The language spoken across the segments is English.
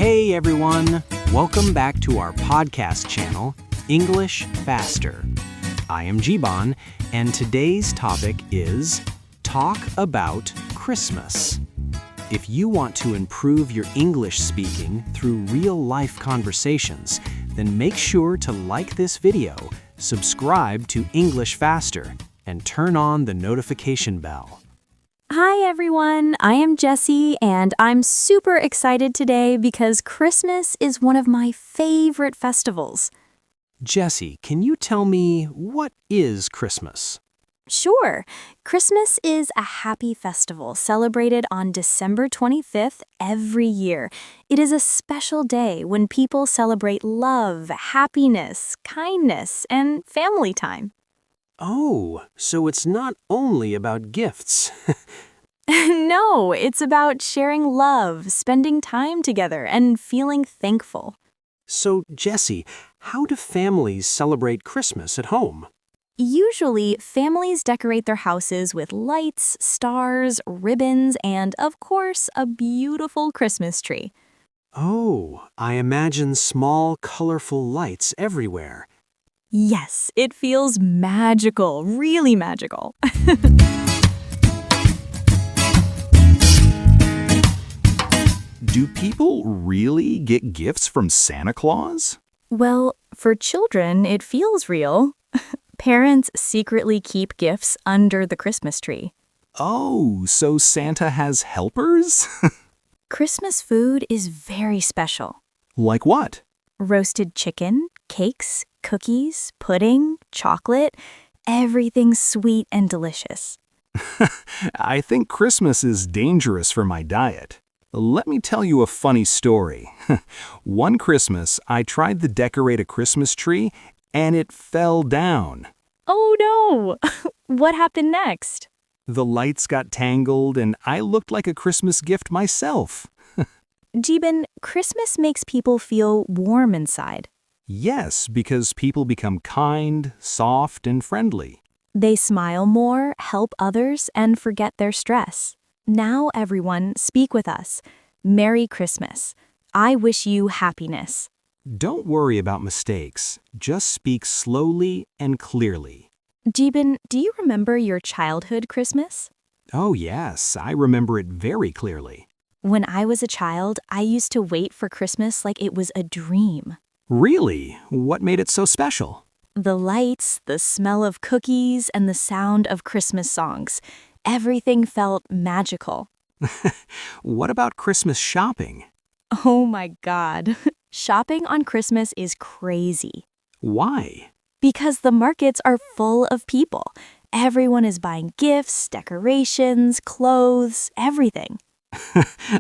Hey everyone! Welcome back to our podcast channel, English Faster. I am Jiban, and today's topic is Talk About Christmas. If you want to improve your English speaking through real-life conversations, then make sure to like this video, subscribe to English Faster, and turn on the notification bell. Hi everyone, I am Jessie and I'm super excited today because Christmas is one of my favorite festivals. Jessie, can you tell me what is Christmas? Sure, Christmas is a happy festival celebrated on December 25th every year. It is a special day when people celebrate love, happiness, kindness, and family time. Oh, so it's not only about gifts. No, it's about sharing love, spending time together, and feeling thankful. So, Jessie, how do families celebrate Christmas at home? Usually, families decorate their houses with lights, stars, ribbons, and, of course, a beautiful Christmas tree. Oh, I imagine small, colorful lights everywhere. Yes, it feels magical, really magical. Do people really get gifts from Santa Claus? Well, for children, it feels real. Parents secretly keep gifts under the Christmas tree. Oh, so Santa has helpers? Christmas food is very special. Like what? Roasted chicken, cakes, cookies, pudding, chocolate, everything sweet and delicious. I think Christmas is dangerous for my diet. Let me tell you a funny story. One Christmas, I tried to decorate a Christmas tree, and it fell down. Oh no! What happened next? The lights got tangled, and I looked like a Christmas gift myself. Jiban, Christmas makes people feel warm inside. Yes, because people become kind, soft, and friendly. They smile more, help others, and forget their stress. Now, everyone, speak with us. Merry Christmas. I wish you happiness. Don't worry about mistakes. Just speak slowly and clearly. Jiban, do you remember your childhood Christmas? Oh, yes, I remember it very clearly. When I was a child, I used to wait for Christmas like it was a dream. Really? What made it so special? The lights, the smell of cookies, and the sound of Christmas songs. Everything felt magical. What about Christmas shopping? Oh my God. Shopping on Christmas is crazy. Why? Because the markets are full of people. Everyone is buying gifts, decorations, clothes, everything.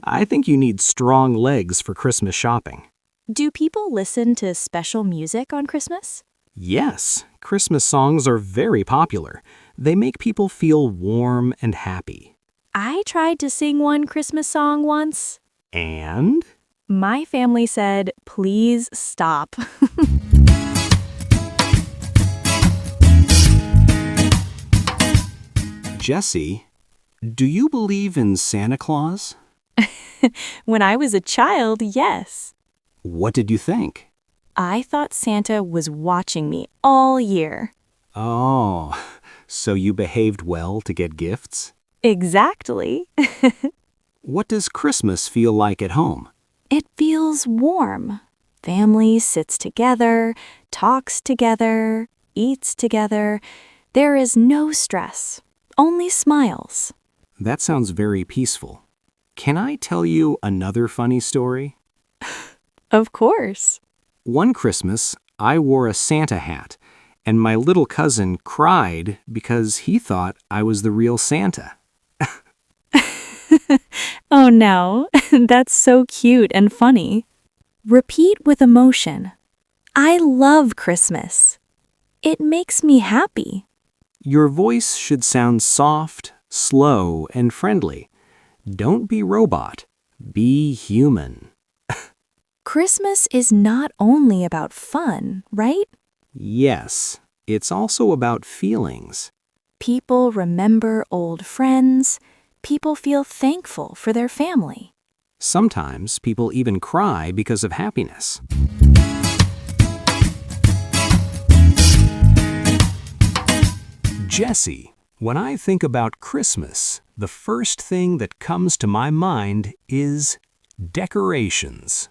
I think you need strong legs for Christmas shopping. Do people listen to special music on Christmas? Yes, Christmas songs are very popular. They make people feel warm and happy. I tried to sing one Christmas song once. And? My family said, please stop. Jessie, do you believe in Santa Claus? When I was a child, yes. What did you think? I thought Santa was watching me all year. Oh, so you behaved well to get gifts? Exactly. What does Christmas feel like at home? It feels warm. Family sits together, talks together, eats together. There is no stress, only smiles. That sounds very peaceful. Can I tell you another funny story? Of course. One Christmas, I wore a Santa hat, and my little cousin cried because he thought I was the real Santa. Oh no, that's so cute and funny. Repeat with emotion. I love Christmas. It makes me happy. Your voice should sound soft, slow, and friendly. Don't be robot. Be human. Christmas is not only about fun, right? Yes, it's also about feelings. People remember old friends. People feel thankful for their family. Sometimes people even cry because of happiness. Jesse, when I think about Christmas, the first thing that comes to my mind is decorations.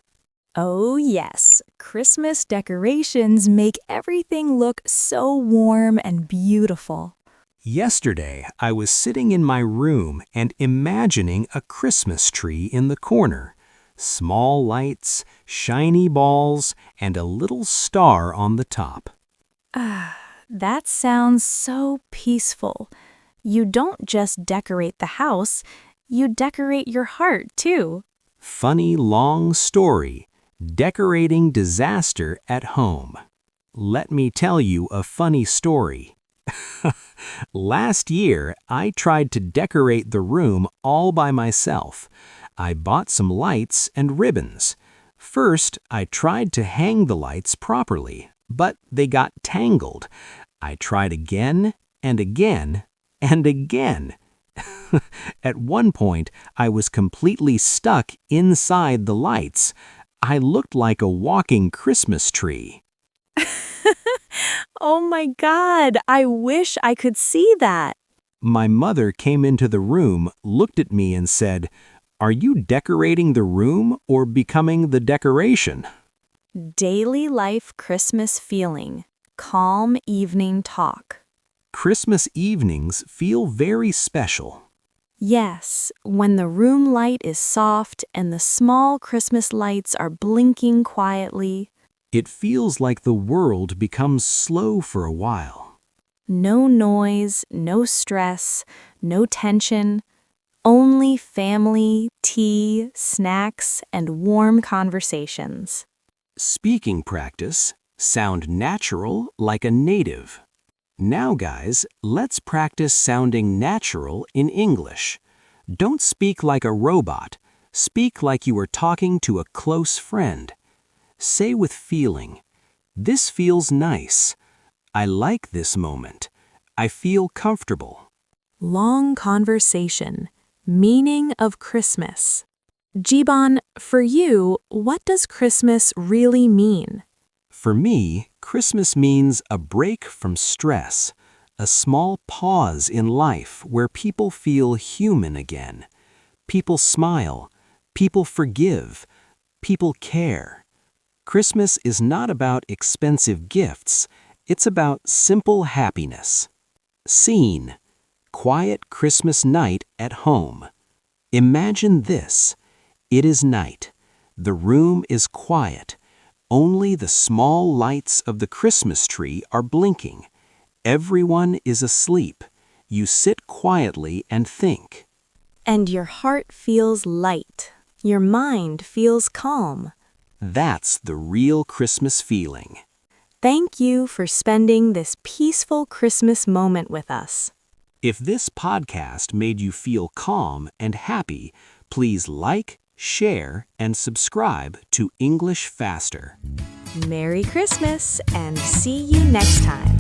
Oh, yes. Christmas decorations make everything look so warm and beautiful. Yesterday, I was sitting in my room and imagining a Christmas tree in the corner. Small lights, shiny balls, and a little star on the top. That sounds so peaceful. You don't just decorate the house, you decorate your heart, too. Funny long story. Decorating disaster at home. Let me tell you a funny story. Last year, I tried to decorate the room all by myself. I bought some lights and ribbons. First, I tried to hang the lights properly, but they got tangled. I tried again and again and again. At one point, I was completely stuck inside the lights. I looked like a walking Christmas tree. Oh my God, I wish I could see that. My mother came into the room, looked at me and said, "Are you decorating the room or becoming the decoration?" Daily life Christmas feeling. Calm evening talk. Christmas evenings feel very special. Yes, when the room light is soft and the small Christmas lights are blinking quietly. It feels like the world becomes slow for a while. No noise, no stress, no tension. Only family, tea, snacks, and warm conversations. Speaking practice. Sound natural like a native. Now, guys, let's practice sounding natural in English. Don't speak like a robot. Speak like you are talking to a close friend. Say with feeling, "This feels nice. I like this moment. I feel comfortable." Long conversation. Meaning of Christmas. Jiban, for you, what does Christmas really mean? For me, Christmas means a break from stress, a small pause in life where people feel human again. People smile, people forgive, people care. Christmas is not about expensive gifts, it's about simple happiness. Scene: quiet Christmas night at home. Imagine this. It is night. The room is quiet. Only the small lights of the Christmas tree are blinking. Everyone is asleep. You sit quietly and think. And your heart feels light. Your mind feels calm. That's the real Christmas feeling. Thank you for spending this peaceful Christmas moment with us. If this podcast made you feel calm and happy, please like, share, and subscribe to English Faster. Merry Christmas and see you next time.